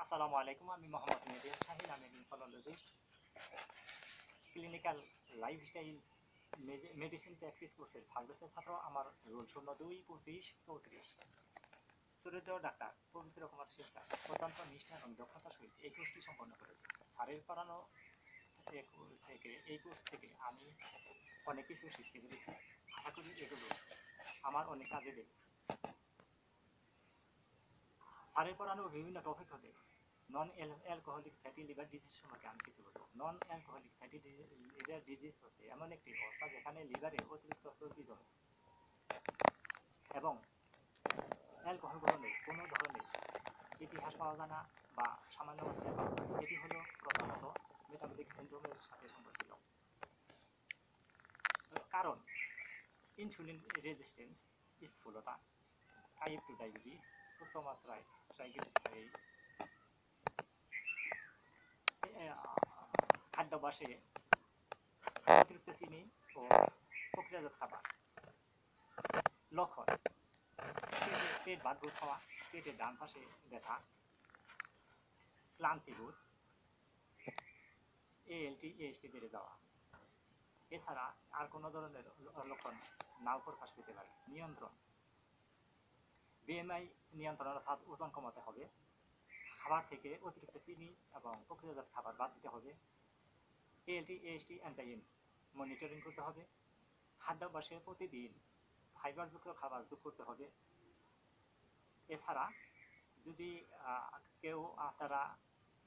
আসসালামু আলাইকুম, আমি মোহাম্মদ মেহেদী শাহিন, আমি একজন sonologist, clinical lifestyle medicine practice কোর্সের থার্ড বছরের ছাত্র। আমার রোল 02-25-34। সুরেন্দ্র ডাক্তার পবিত্র কুমার সিং স্যার অত্যন্ত নিষ্ঠা এবং দক্ষতার সহিত এই কোর্সটি সম্পন্ন করেছে। স্যারের পড়ানো এই কোর্স থেকে আমি অনেক কিছু শিখতে পেরেছি। আশা করি এগুলো আমার অনেক কাজে দেবে। স্যারের পড়ানো বিভিন্ন টপিক হতে non alcoholic fatty liver disease সম্পর্কে আমি কিছু বলব। Non alcoholic fatty liver disease হচ্ছে এমন একটি অবস্থা যেখানে লিভারে অতিরিক্ত চর্বি জমে এবং অ্যালকোহল গ্রহণের কোনো ধরনের ইতিহাস পাওয়া যায় না বা সামান্য মাত্রায় পাওয়া যায়। এটি হলো প্রধানত মেটাবলিক সিন্ড্রোমের সাথে সম্পর্কিত। কারণ ইনসুলিন রেজিস্ট্যান্স, স্থূলতা, টাইপ 2 ডায়াবেটিস, উচ্চ মাত্রায় ট্রাইগ্লিসারাইড, খাদ্যাভ্যাসে অতিরিক্ত চিনি ও প্রক্রিয়াজাত খাবার। লক্ষণ: পেট বাদবোধ হওয়া, পেটের ডান পাশে ব্যথা, ক্লান্তিবোধ, ALT AST বেড়ে যাওয়া। এছাড়া আর কোনো ধরনের লক্ষণ নাও প্রকাশ পেতে পারে। নিয়ন্ত্রণ: BMI নিয়ন্ত্রণ অর্থাৎ ওজন কমাতে হবে, খাবার থেকে অতিরিক্ত চিনি এবং প্রক্রিয়াজাত খাবার বাদ দিতে হবে, ALT AST অ্যান্টাইন মনিটরিং করতে হবে, খাদ্যাভ্যাসে প্রতিদিন ফাইবারযুক্ত খাবার যোগ করতে হবে। এছাড়া যদি কেউ আপনারা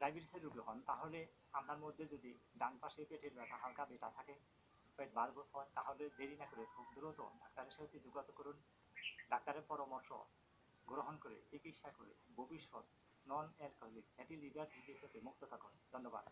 ডায়াবেটিসের রোগী হন, তাহলে আপনার মধ্যে যদি ডান পাশে পেটের ব্যথা, হালকা ব্যথা থাকে, পেট বারবার হয়, তাহলে দেরি না করে খুব দ্রুত ডাক্তারের সাথে যোগাযোগ করুন। ডাক্তারের পরামর্শ গ্রহণ করে চিকিৎসা করে ভবিষ্যৎ non alcoholic fatty liver disease থেকে মুক্ত থাকুন। ধন্যবাদ।